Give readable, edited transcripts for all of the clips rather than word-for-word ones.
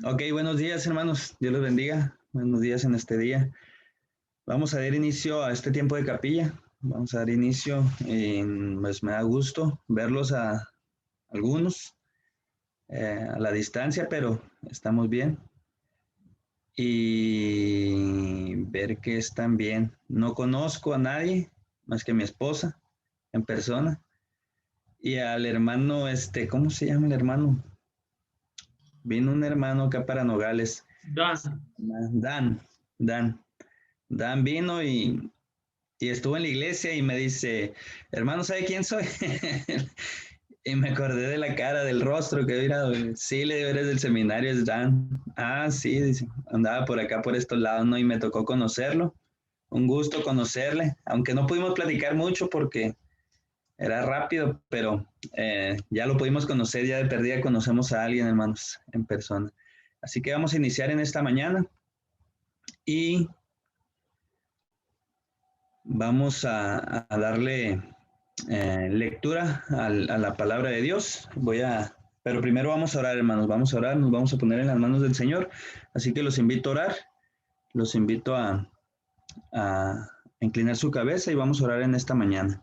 Ok, buenos días hermanos, Dios los bendiga, buenos días en este día. Vamos a dar inicio a este tiempo de capilla, vamos a dar inicio, pues me da gusto verlos a algunos a la distancia, pero estamos bien y ver que están bien. No conozco a nadie más que a mi esposa en persona y al hermano, ¿cómo se llama el hermano? Vino un hermano acá para Nogales, Dan. Dan, Dan. Dan vino y estuvo en la iglesia y me dice, hermano, ¿sabe quién soy? Y me acordé de la cara, del rostro, que mira, sí, le digo, eres del seminario, es Dan. Ah, sí, dice, andaba por acá, por estos lados, ¿no? Y me tocó conocerlo. Un gusto conocerle, aunque no pudimos platicar mucho porque era rápido, pero ya lo pudimos conocer, ya de perdida conocemos a alguien, hermanos, en persona. Así que vamos a iniciar en esta mañana y vamos a darle lectura a la palabra de Dios. Pero primero vamos a orar, hermanos, vamos a orar, nos vamos a poner en las manos del Señor. Así que los invito a orar, los invito a inclinar su cabeza y vamos a orar en esta mañana.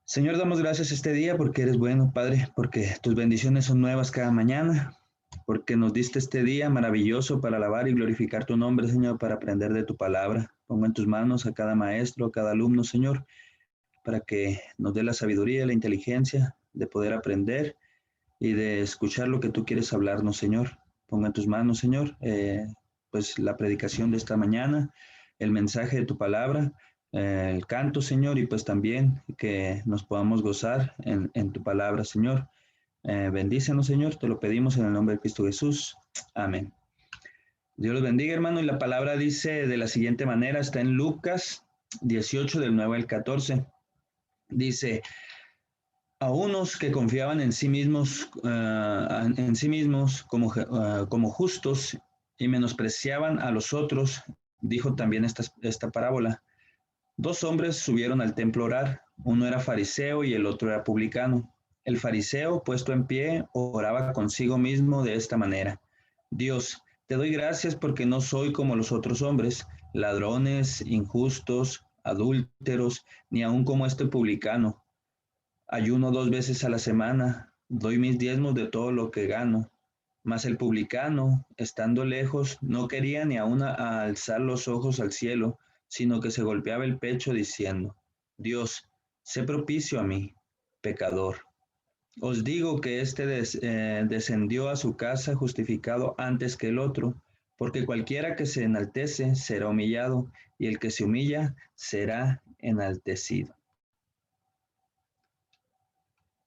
Señor, damos gracias este día porque eres bueno, Padre, porque tus bendiciones son nuevas cada mañana, porque nos diste este día maravilloso para alabar y glorificar tu nombre, Señor, para aprender de tu palabra. Pongo en tus manos a cada maestro, a cada alumno, Señor, para que nos dé la sabiduría y la inteligencia de poder aprender y de escuchar lo que tú quieres hablarnos, Señor. Ponga en tus manos, Señor, pues la predicación de esta mañana, el mensaje de tu palabra, el canto, Señor, y pues también que nos podamos gozar en tu palabra, Señor. Bendícenos, Señor, te lo pedimos en el nombre de Cristo Jesús. Amén. Dios los bendiga, hermano, y la palabra dice de la siguiente manera, está en Lucas 18, del 9 al 14. Dice, a unos que confiaban en sí mismos como justos y menospreciaban a los otros, dijo también esta parábola. Dos hombres subieron al templo a orar, uno era fariseo y el otro era publicano. El fariseo, puesto en pie, oraba consigo mismo de esta manera. Dios, te doy gracias porque no soy como los otros hombres, ladrones, injustos, adúlteros, ni aun como este publicano. Ayuno 2 veces a la semana, doy mis diezmos de todo lo que gano. Mas el publicano, estando lejos, no quería ni aun a alzar los ojos al cielo, sino que se golpeaba el pecho diciendo, Dios, sé propicio a mí, pecador. Os digo que descendió a su casa justificado antes que el otro, porque cualquiera que se enaltece será humillado, y el que se humilla será enaltecido.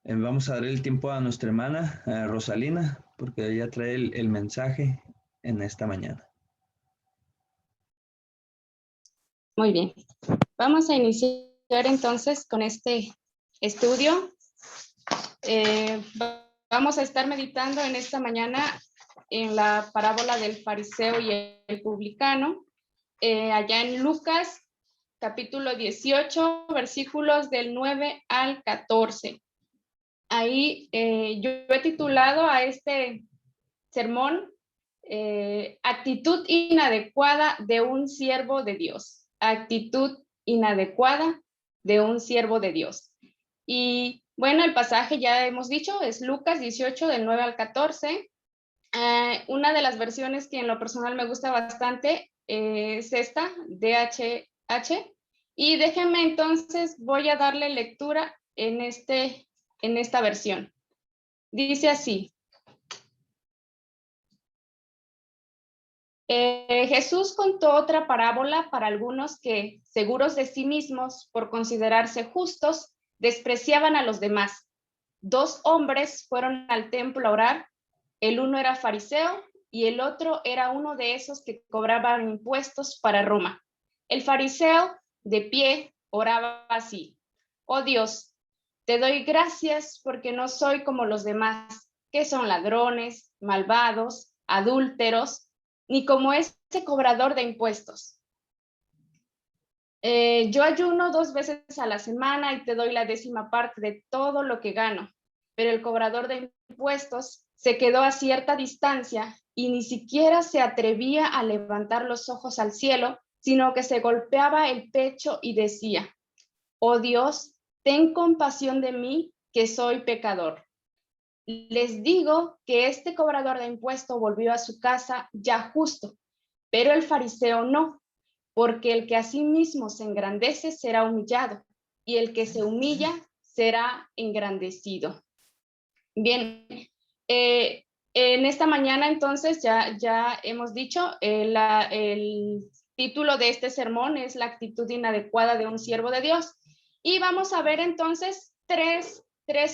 Vamos a dar el tiempo a nuestra hermana Rosalina, porque ella trae el mensaje en esta mañana. Muy bien. Vamos a iniciar entonces con este estudio. Vamos a estar meditando en esta mañana en la parábola del fariseo y el publicano, allá en Lucas, capítulo 18, versículos del 9 al 14. Ahí yo he titulado a este sermón actitud inadecuada de un siervo de Dios. Actitud inadecuada de un siervo de Dios. Y bueno, el pasaje ya hemos dicho, es Lucas 18 del 9 al 14. Una de las versiones que en lo personal me gusta bastante es esta, DHH. Y déjenme entonces, voy a darle lectura en esta versión. Dice así. Jesús contó otra parábola para algunos que, seguros de sí mismos por considerarse justos, despreciaban a los demás. Dos hombres fueron al templo a orar. El uno era fariseo y el otro era uno de esos que cobraban impuestos para Roma. El fariseo, de pie, oraba así: Oh Dios, te doy gracias porque no soy como los demás, que son ladrones, malvados, adúlteros, ni como este cobrador de impuestos. Yo ayuno 2 veces a la semana y te doy la 10ª parte de todo lo que gano. Pero el cobrador de impuestos se quedó a cierta distancia y ni siquiera se atrevía a levantar los ojos al cielo, sino que se golpeaba el pecho y decía: «Oh Dios, ten compasión de mí, que soy pecador». Les digo que este cobrador de impuestos volvió a su casa ya justo, pero el fariseo no, porque el que a sí mismo se engrandece será humillado, y el que se humilla será engrandecido. Bien, en esta mañana entonces ya hemos dicho, el título de este sermón es La actitud inadecuada de un siervo de Dios. Y vamos a ver entonces tres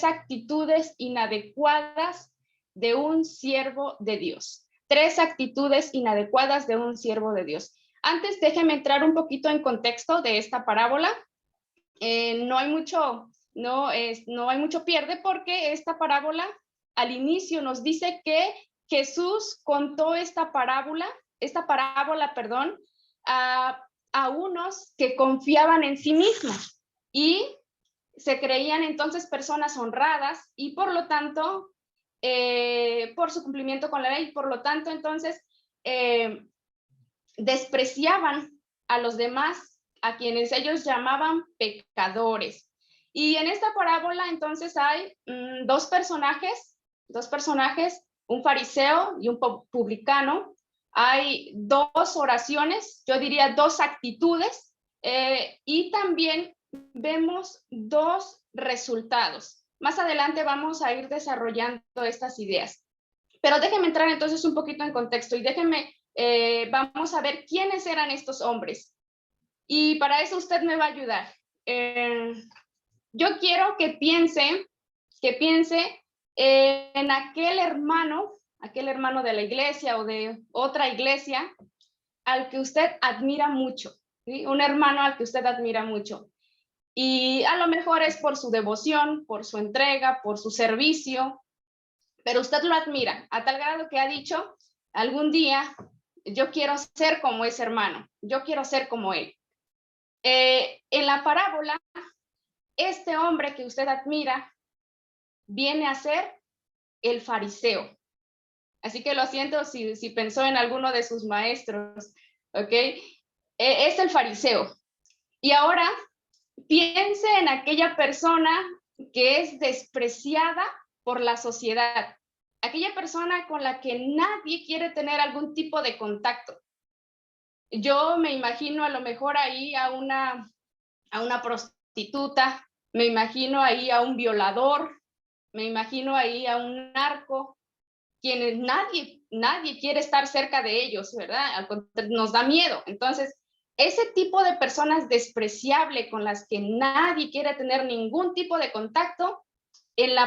actitudes inadecuadas de un siervo de Dios. Tres actitudes inadecuadas de un siervo de Dios. Antes, déjenme entrar un poquito en contexto de esta parábola. No hay mucho pierde, porque esta parábola al inicio nos dice que Jesús contó esta parábola, a unos que confiaban en sí mismos y se creían entonces personas honradas y por lo tanto, por su cumplimiento con la ley, por lo tanto entonces despreciaban a los demás, a quienes ellos llamaban pecadores. Y en esta parábola entonces hay dos personajes, un fariseo y un publicano. Hay dos oraciones, yo diría dos actitudes, y también vemos dos resultados. Más adelante vamos a ir desarrollando estas ideas. Pero déjenme entrar entonces un poquito en contexto y vamos a ver quiénes eran estos hombres. Y para eso usted me va a ayudar. Yo quiero que piense en aquel hermano de la iglesia o de otra iglesia al que usted admira mucho, ¿sí? Un hermano al que usted admira mucho. Y a lo mejor es por su devoción, por su entrega, por su servicio, pero usted lo admira a tal grado que ha dicho: algún día yo quiero ser como ese hermano, yo quiero ser como él. En la parábola, este hombre que usted admira viene a ser el fariseo. Así que lo siento si pensó en alguno de sus maestros, ¿ok? Es el fariseo. Y ahora piense en aquella persona que es despreciada por la sociedad, aquella persona con la que nadie quiere tener algún tipo de contacto. Yo me imagino a lo mejor ahí a una prostituta, me imagino ahí a un violador, me imagino ahí a un narco, quienes nadie quiere estar cerca de ellos, ¿verdad? Nos da miedo. Entonces, ese tipo de personas despreciable con las que nadie quiere tener ningún tipo de contacto, en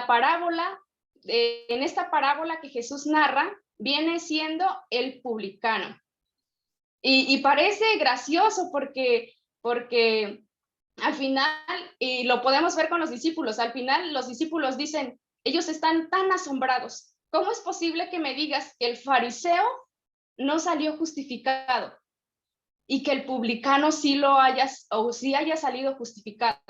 esta parábola que Jesús narra, viene siendo el publicano. Y parece gracioso porque al final, y lo podemos ver con los discípulos, al final los discípulos dicen, ellos están tan asombrados. ¿Cómo es posible que me digas que el fariseo no salió justificado y que el publicano sí haya salido justificado?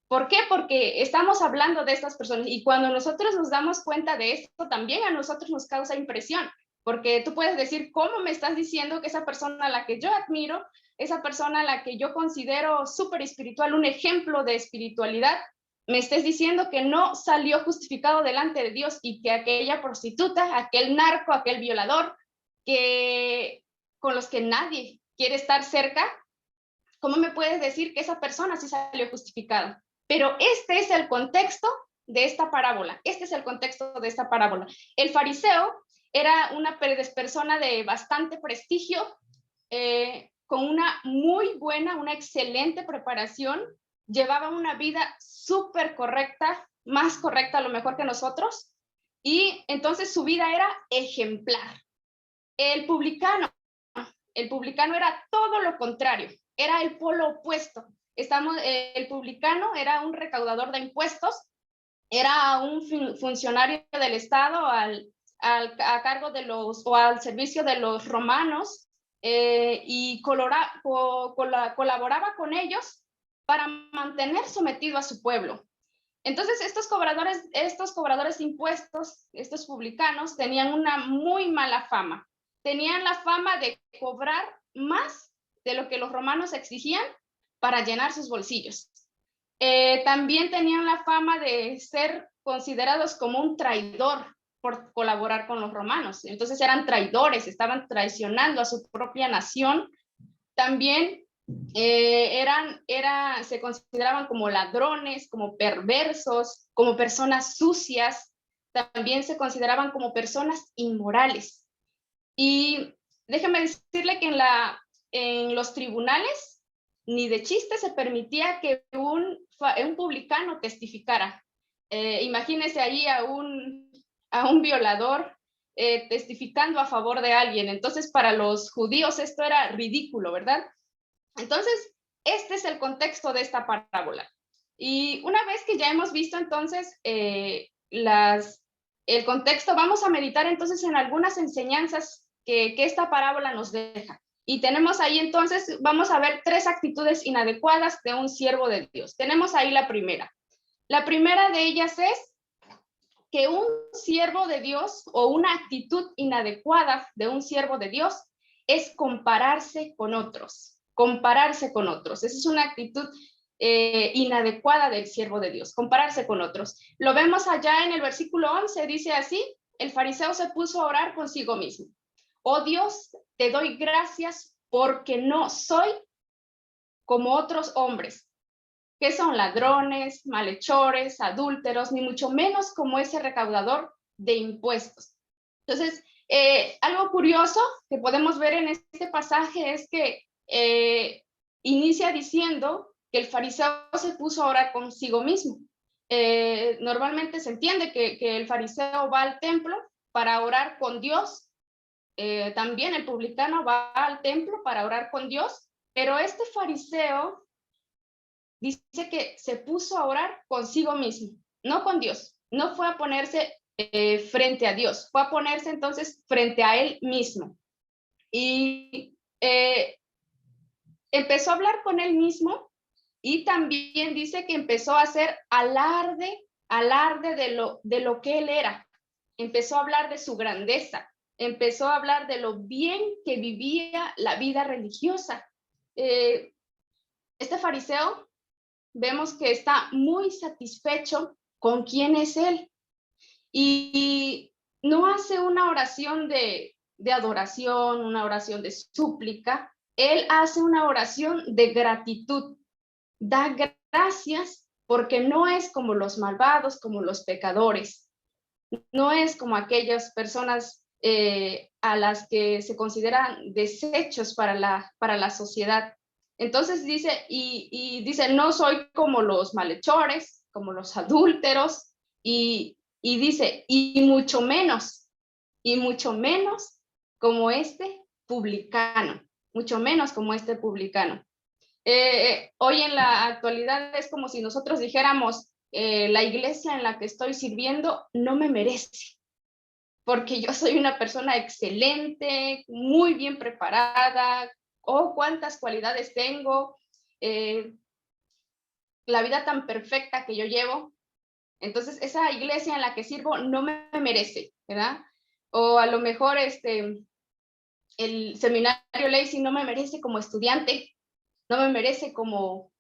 ¿Por qué? Porque estamos hablando de estas personas y cuando nosotros nos damos cuenta de esto, también a nosotros nos causa impresión, porque tú puedes decir, ¿cómo me estás diciendo que esa persona a la que yo admiro, esa persona a la que yo considero súper espiritual, un ejemplo de espiritualidad, me estés diciendo que no salió justificado delante de Dios y que aquella prostituta, aquel narco, aquel violador, con los que nadie quiere estar cerca, ¿cómo me puedes decir que esa persona sí salió justificada? Pero este es el contexto de esta parábola. El fariseo era una persona de bastante prestigio, con una muy buena, una excelente preparación, llevaba una vida súper correcta, más correcta a lo mejor que nosotros, y entonces su vida era ejemplar. El publicano era todo lo contrario, era el polo opuesto. El publicano era un recaudador de impuestos, era un funcionario del Estado a cargo o al servicio de los romanos, y colaboraba con ellos para mantener sometido a su pueblo. Entonces, estos cobradores de impuestos, estos publicanos, tenían una muy mala fama. Tenían la fama de cobrar más de lo que los romanos exigían para llenar sus bolsillos. También tenían la fama de ser considerados como un traidor por colaborar con los romanos. Entonces eran traidores, estaban traicionando a su propia nación. También se consideraban como ladrones, como perversos, como personas sucias. También se consideraban como personas inmorales. Y déjeme decirle que en los tribunales ni de chiste se permitía que un publicano testificara. Imagínese ahí a un violador testificando a favor de alguien. Entonces, para los judíos esto era ridículo, ¿verdad? Entonces, este es el contexto de esta parábola. Y una vez que ya hemos visto entonces el contexto, vamos a meditar entonces en algunas enseñanzas que esta parábola nos deja. Y tenemos ahí entonces, vamos a ver 3 actitudes inadecuadas de un siervo de Dios. Tenemos ahí la primera. La primera de ellas es que un siervo de Dios o una actitud inadecuada de un siervo de Dios es compararse con otros. Compararse con otros. Esa es una actitud inadecuada del siervo de Dios, compararse con otros. Lo vemos allá en el versículo 11, dice así: el fariseo se puso a orar consigo mismo. Oh Dios, te doy gracias porque no soy como otros hombres, que son ladrones, malhechores, adúlteros, ni mucho menos como ese recaudador de impuestos. Entonces, algo curioso que podemos ver en este pasaje es que inicia diciendo que el fariseo se puso a orar consigo mismo. Normalmente se entiende que el fariseo va al templo para orar con Dios. También el publicano va al templo para orar con Dios, pero este fariseo dice que se puso a orar consigo mismo, no con Dios. No fue a ponerse frente a Dios, fue a ponerse entonces frente a él mismo. Y empezó a hablar con él mismo, y también dice que empezó a hacer alarde de lo que él era. Empezó a hablar de su grandeza, empezó a hablar de lo bien que vivía la vida religiosa. Este fariseo vemos que está muy satisfecho con quién es él, y no hace una oración de adoración, una oración de súplica. Él hace una oración de gratitud. Da gracias porque no es como los malvados, como los pecadores. No es como aquellas personas a las que se consideran desechos para la sociedad. Entonces dice, y dice, no soy como los malhechores, como los adúlteros, y dice, y mucho menos como este publicano, mucho menos como este publicano. Hoy en la actualidad es como si nosotros dijéramos, la iglesia en la que estoy sirviendo no me merece, porque yo soy una persona excelente, muy bien preparada, oh, cuántas cualidades tengo, la vida tan perfecta que yo llevo. Entonces, esa iglesia en la que sirvo no me merece, ¿verdad? O a lo mejor el seminario Lacey no me merece como estudiante, no me merece como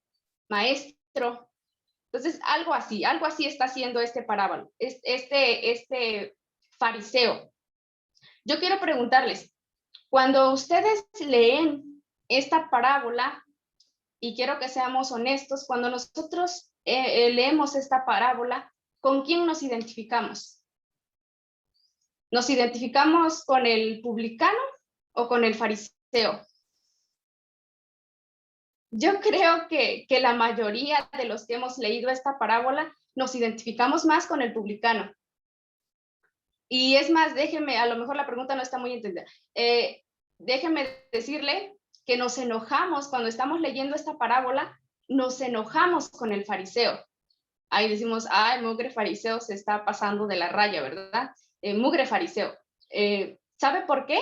maestro. Entonces, algo así está haciendo este parábola, este fariseo. Yo quiero preguntarles, cuando ustedes leen esta parábola, y quiero que seamos honestos, cuando nosotros leemos esta parábola, ¿con quién nos identificamos? ¿Nos identificamos con el publicano o con el fariseo? Yo creo que la mayoría de los que hemos leído esta parábola nos identificamos más con el publicano. Y es más, déjeme, a lo mejor la pregunta no está muy entendida. Déjeme decirle que nos enojamos cuando estamos leyendo esta parábola, nos enojamos con el fariseo. Ahí decimos, ay, mugre fariseo se está pasando de la raya, ¿verdad? Mugre fariseo. ¿Sabe por qué?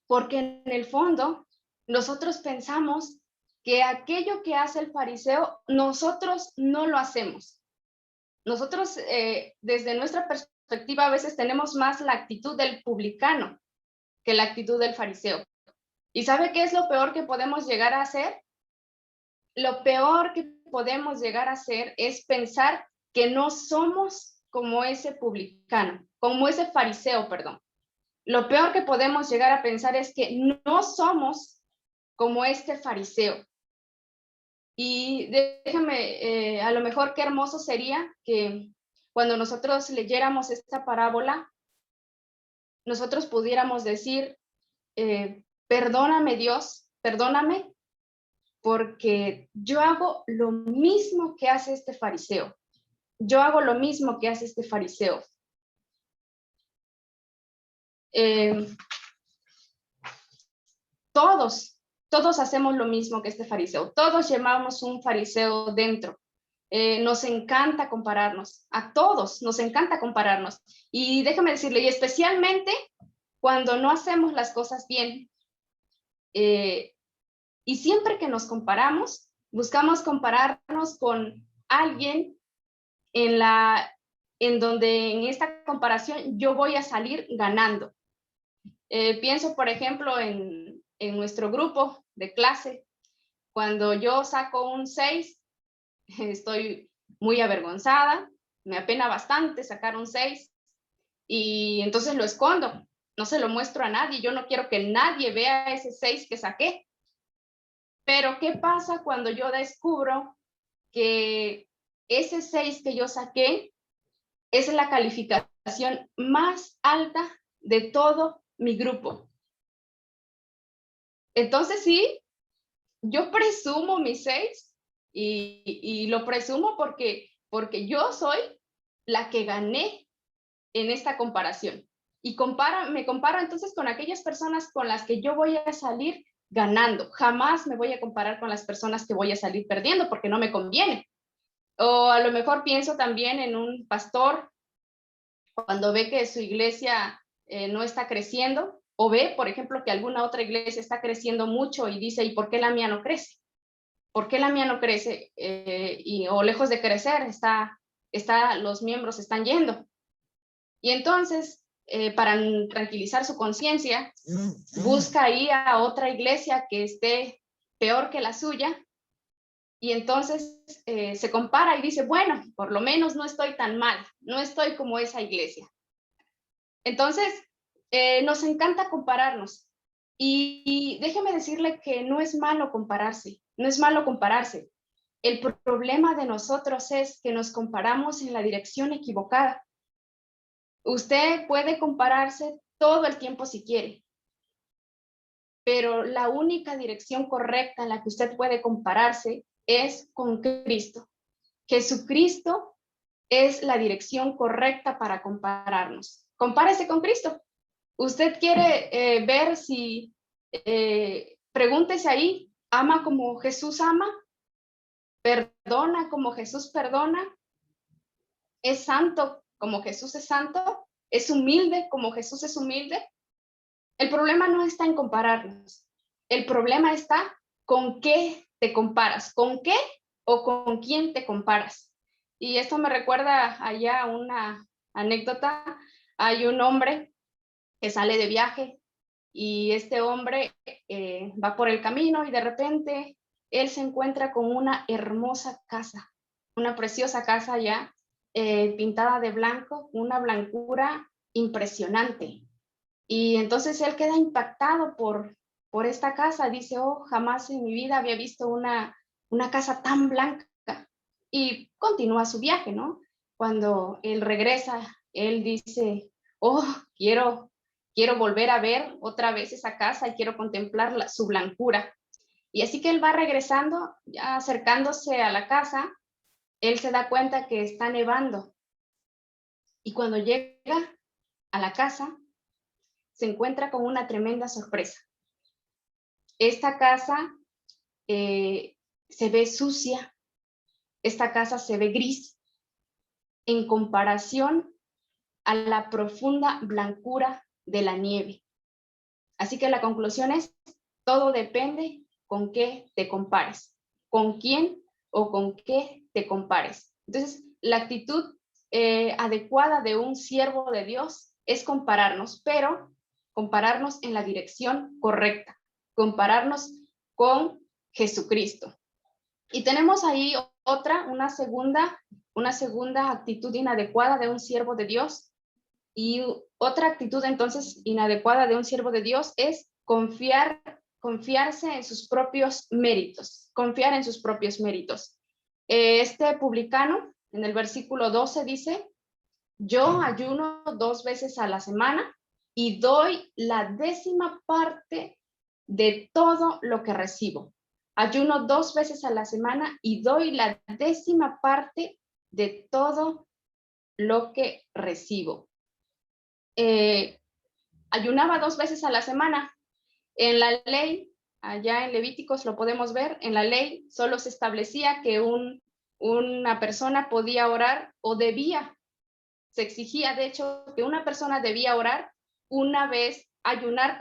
Porque en el fondo nosotros pensamos que aquello que hace el fariseo, nosotros no lo hacemos. nosotros desde nuestra perspectiva a veces tenemos más la actitud del publicano que la actitud del fariseo. ¿Y sabe qué es lo peor que podemos llegar a hacer? Lo peor que podemos llegar a hacer es pensar que no somos como ese publicano, como ese fariseo, perdón. Lo peor que podemos llegar a pensar es que no somos como este fariseo. Y déjame, a lo mejor qué hermoso sería que cuando nosotros leyéramos esta parábola, nosotros pudiéramos decir, perdóname Dios, perdóname, porque yo hago lo mismo que hace este fariseo. Yo hago lo mismo que hace este fariseo. Todos hacemos lo mismo que este fariseo. Todos llevamos un fariseo dentro. Nos encanta compararnos. A todos nos encanta compararnos. Y déjame decirle, y especialmente cuando no hacemos las cosas bien. Y siempre que nos comparamos, buscamos compararnos con alguien en donde en esta comparación yo voy a salir ganando. Pienso, por ejemplo, en nuestro grupo de clase. Cuando yo saco un 6, estoy muy avergonzada, me apena bastante sacar un 6 y entonces lo escondo, no se lo muestro a nadie, yo no quiero que nadie vea ese 6 que saqué. Pero ¿qué pasa cuando yo descubro que ese 6 que yo saqué es la calificación más alta de todo mi grupo? Entonces sí, yo presumo mi 6 y lo presumo porque yo soy la que gané en esta comparación. Y me comparo entonces con aquellas personas con las que yo voy a salir ganando. Jamás me voy a comparar con las personas que voy a salir perdiendo porque no me conviene. O a lo mejor pienso también en un pastor cuando ve que su iglesia no está creciendo, o ve, por ejemplo, que alguna otra iglesia está creciendo mucho y dice, ¿y por qué la mía no crece? ¿Por qué la mía no crece? O lejos de crecer, los miembros están yendo. Y entonces, para tranquilizar su conciencia, busca ir a otra iglesia que esté peor que la suya, y entonces se compara y dice, bueno, por lo menos no estoy tan mal, no estoy como esa iglesia. Entonces, nos encanta compararnos. Y déjeme decirle que no es malo compararse, no es malo compararse. El problema de nosotros es que nos comparamos en la dirección equivocada. Usted puede compararse todo el tiempo si quiere, pero la única dirección correcta en la que usted puede compararse es con Cristo. Jesucristo es la dirección correcta para compararnos. Compárese con Cristo. Usted quiere ver si, pregúntese ahí, ¿ama como Jesús ama? ¿Perdona como Jesús perdona? ¿Es santo como Jesús es santo? ¿Es humilde como Jesús es humilde? El problema no está en compararnos. El problema está con qué te comparas, con qué o con quién te comparas. Y esto me recuerda allá una anécdota. Hay un hombre que sale de viaje y este hombre va por el camino y de repente él se encuentra con una hermosa casa, una preciosa casa ya pintada de blanco, una blancura impresionante. Y entonces él queda impactado por esta casa, dice, oh, jamás en mi vida había visto una casa tan blanca. Y continúa su viaje, ¿no? Cuando él regresa, él dice, oh, quiero volver a ver otra vez esa casa y quiero contemplar su blancura. Y así que él va regresando, ya acercándose a la casa, él se da cuenta que está nevando. Y cuando llega a la casa, se encuentra con una tremenda sorpresa. Esta casa se ve sucia, esta casa se ve gris en comparación a la profunda blancura de la nieve. Así que la conclusión es, todo depende con qué te compares, con quién o con qué te compares. Entonces, la actitud adecuada de un siervo de Dios es compararnos, pero compararnos en la dirección correcta, compararnos con Jesucristo. Y tenemos ahí una segunda actitud inadecuada de un siervo de Dios. Y otra actitud entonces inadecuada de un siervo de Dios es confiarse en sus propios méritos, confiar en sus propios méritos. Este publicano en el versículo 12 dice: yo ayuno 2 veces a la semana y doy la 10ª parte de todo lo que recibo. Ayuno 2 veces a la semana y doy la 10ª parte de todo lo que recibo. Ayunaba 2 veces a la semana. En la ley, allá en Levíticos lo podemos ver, en la ley solo se establecía que una persona podía orar o se exigía de hecho que una persona debía orar ayunar,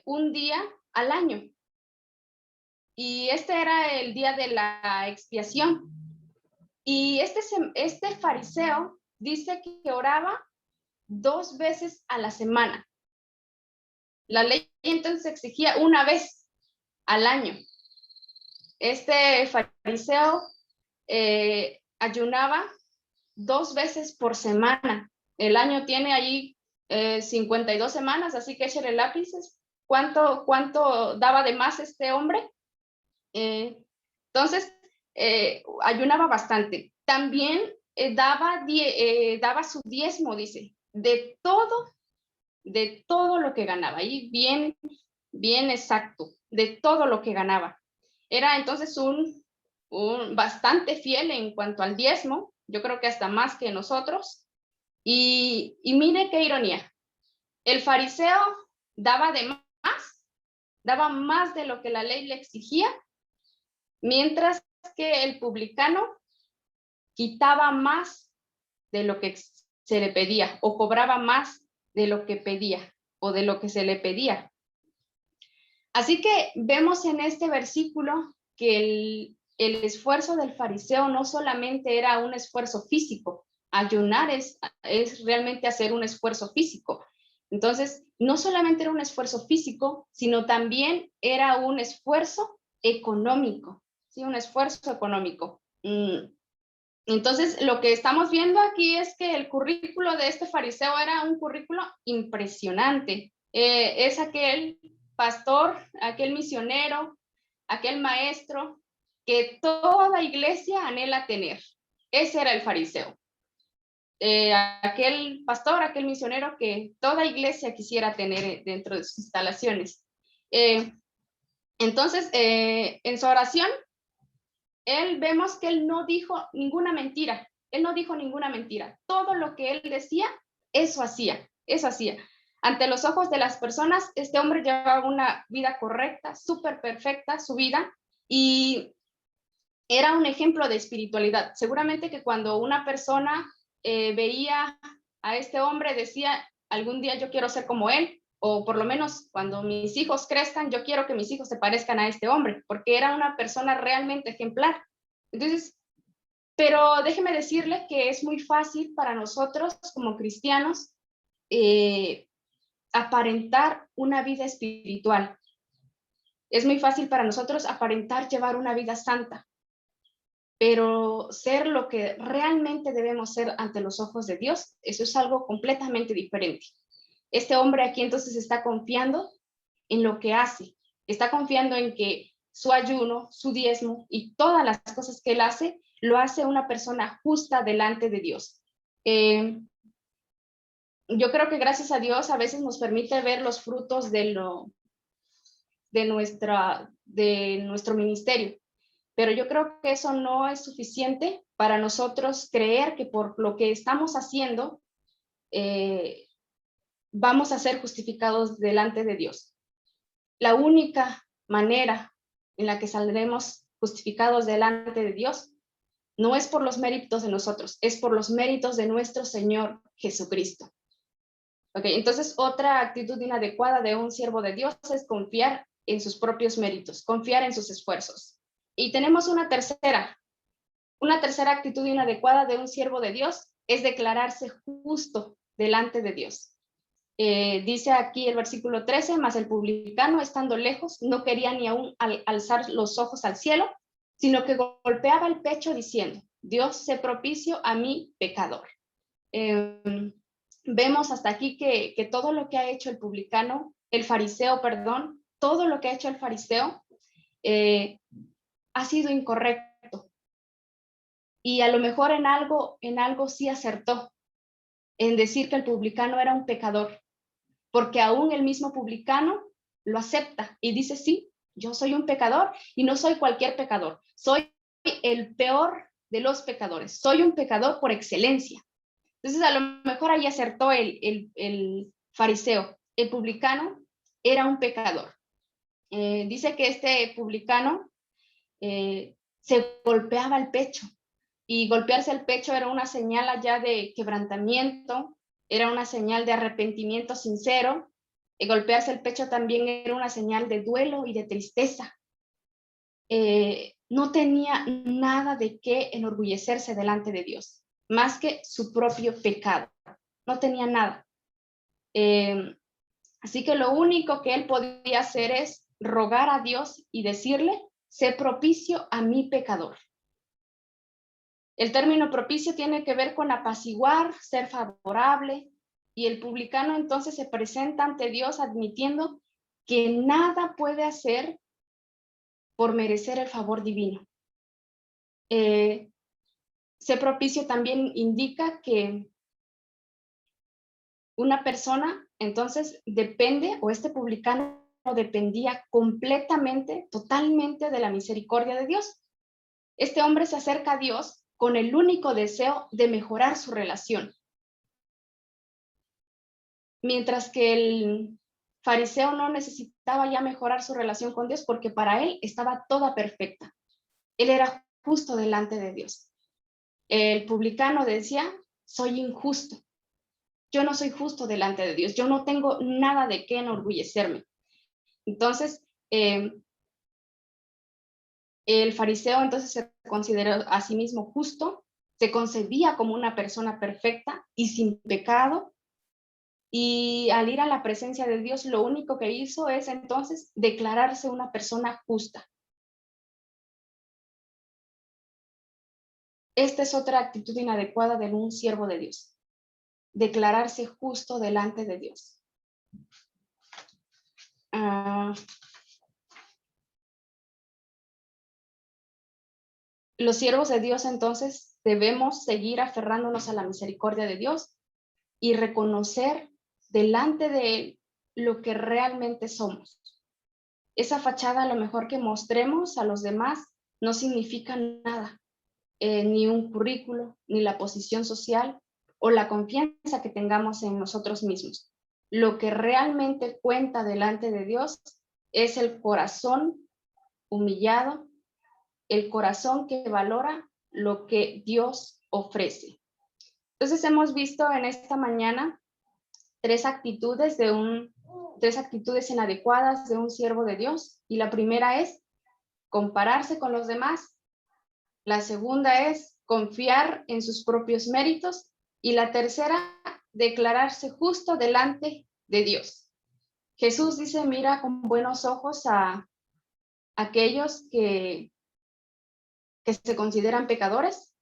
un día al año. Y este era el día de la expiación. Y este fariseo dice que oraba 2 veces a la semana. La ley entonces exigía una vez al año. Este fariseo ayunaba 2 veces por semana. El año tiene allí 52 semanas, así que échale lápices. ¿Cuánto daba de más este hombre? Entonces, ayunaba bastante. También daba su diezmo, dice, de todo lo que ganaba. Ahí bien exacto, de todo lo que ganaba. Era entonces un bastante fiel en cuanto al diezmo, yo creo que hasta más que nosotros. Y mire qué ironía, el fariseo daba más de lo que la ley le exigía, mientras que el publicano quitaba más de lo que se le pedía o cobraba más de lo que pedía o de lo que se le pedía. Así que vemos en este versículo que el esfuerzo del fariseo no solamente era un esfuerzo físico, ayunar es realmente hacer un esfuerzo físico. Entonces, no solamente era un esfuerzo físico, sino también era un esfuerzo económico, ¿sí? Un esfuerzo económico. Entonces, lo que estamos viendo aquí es que el currículo de este fariseo era un currículo impresionante. Es aquel pastor, aquel misionero, aquel maestro que toda iglesia anhela tener. Ese era el fariseo. Aquel pastor, aquel misionero que toda iglesia quisiera tener dentro de sus instalaciones. Entonces, en su oración, vemos que él no dijo ninguna mentira. Él no dijo ninguna mentira. Todo lo que él decía, eso hacía. Ante los ojos de las personas, este hombre llevaba una vida correcta, súper perfecta, su vida, y era un ejemplo de espiritualidad. Seguramente que cuando una persona veía a este hombre, decía, algún día yo quiero ser como él, o por lo menos cuando mis hijos crezcan, yo quiero que mis hijos se parezcan a este hombre, porque era una persona realmente ejemplar. Entonces, pero déjeme decirle que es muy fácil para nosotros como cristianos aparentar una vida espiritual. Es muy fácil para nosotros aparentar llevar una vida santa, pero ser lo que realmente debemos ser ante los ojos de Dios, eso es algo completamente diferente. Este hombre aquí entonces está confiando en lo que hace, está confiando en que su ayuno, su diezmo y todas las cosas que él hace, lo hace una persona justa delante de Dios. Yo creo que gracias a Dios a veces nos permite ver los frutos de nuestro ministerio, pero yo creo que eso no es suficiente para nosotros creer que por lo que estamos haciendo vamos a ser justificados delante de Dios. La única manera en la que saldremos justificados delante de Dios no es por los méritos de nosotros, es por los méritos de nuestro Señor Jesucristo. Okay, entonces otra actitud inadecuada de un siervo de Dios es confiar en sus propios méritos, confiar en sus esfuerzos. Y tenemos una tercera. Una tercera actitud inadecuada de un siervo de Dios es declararse justo delante de Dios. Dice aquí el versículo 13, mas el publicano, estando lejos, no quería ni aún alzar los ojos al cielo, sino que golpeaba el pecho diciendo, Dios, sé propicio a mí, pecador. Vemos hasta aquí que todo lo que ha hecho el publicano, el fariseo, perdón, todo lo que ha hecho el fariseo ha sido incorrecto. Y a lo mejor en algo sí acertó, en decir que el publicano era un pecador, porque aún el mismo publicano lo acepta y dice, sí, yo soy un pecador y no soy cualquier pecador, soy el peor de los pecadores, soy un pecador por excelencia. Entonces a lo mejor ahí acertó el fariseo, el publicano era un pecador. Dice que este publicano se golpeaba el pecho, y golpearse el pecho era una señal allá de quebrantamiento, era una señal de arrepentimiento sincero, y golpearse el pecho también era una señal de duelo y de tristeza. No tenía nada de qué enorgullecerse delante de Dios, más que su propio pecado. No tenía nada. Así que lo único que él podía hacer es rogar a Dios y decirle, sé propicio a mi pecador. El término propicio tiene que ver con apaciguar, ser favorable, y el publicano entonces se presenta ante Dios admitiendo que nada puede hacer por merecer el favor divino. Ser propicio también indica que una persona entonces depende, o este publicano dependía completamente, totalmente de la misericordia de Dios. Este hombre se acerca a Dios con el único deseo de mejorar su relación. Mientras que el fariseo no necesitaba ya mejorar su relación con Dios porque para él estaba toda perfecta. Él era justo delante de Dios. El publicano decía, soy injusto. Yo no soy justo delante de Dios. Yo no tengo nada de qué enorgullecerme. Entonces, el fariseo entonces se consideró a sí mismo justo, se concebía como una persona perfecta y sin pecado, y al ir a la presencia de Dios, lo único que hizo es entonces declararse una persona justa. Esta es otra actitud inadecuada de un siervo de Dios, declararse justo delante de Dios. Los siervos de Dios entonces debemos seguir aferrándonos a la misericordia de Dios y reconocer delante de Él lo que realmente somos. Esa fachada a lo mejor que mostremos a los demás no significa nada, ni un currículo, ni la posición social o la confianza que tengamos en nosotros mismos. Lo que realmente cuenta delante de Dios es el corazón humillado, el corazón que valora lo que Dios ofrece. Entonces hemos visto en esta mañana tres actitudes inadecuadas de un siervo de Dios, y la primera es compararse con los demás, la segunda es confiar en sus propios méritos, y la tercera, declararse justo delante de Dios. Jesús dice, mira con buenos ojos a aquellos que se consideran pecadores,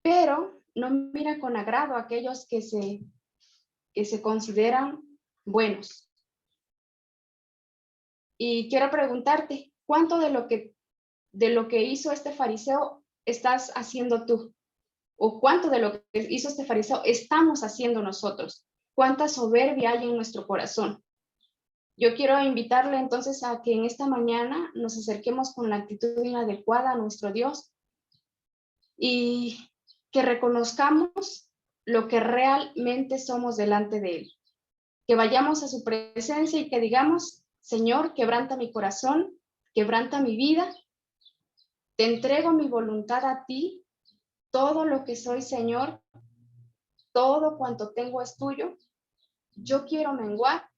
pero no mira con agrado a aquellos que se consideran buenos. Y quiero preguntarte, ¿cuánto de lo que hizo este fariseo estás haciendo tú? ¿O cuánto de lo que hizo este fariseo estamos haciendo nosotros? ¿Cuánta soberbia hay en nuestro corazón? Yo quiero invitarle entonces a que en esta mañana nos acerquemos con la actitud inadecuada a nuestro Dios y que reconozcamos lo que realmente somos delante de Él. Que vayamos a su presencia y que digamos, Señor, quebranta mi corazón, quebranta mi vida, te entrego mi voluntad a ti, todo lo que soy, Señor, todo cuanto tengo es tuyo, yo quiero menguar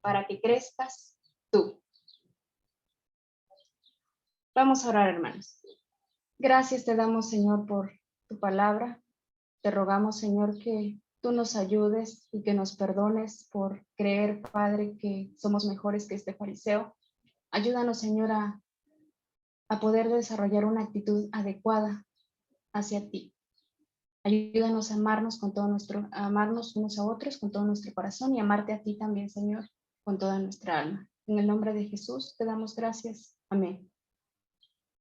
para que crezcas tú. Vamos a orar, hermanos. Gracias te damos, Señor, por tu palabra. Te rogamos, Señor, que tú nos ayudes y que nos perdones por creer, Padre, que somos mejores que este fariseo. Ayúdanos, Señor, a poder desarrollar una actitud adecuada hacia ti. Ayúdanos a amarnos a amarnos unos a otros con todo nuestro corazón y amarte a ti también, Señor, con toda nuestra alma. En el nombre de Jesús te damos gracias. Amén.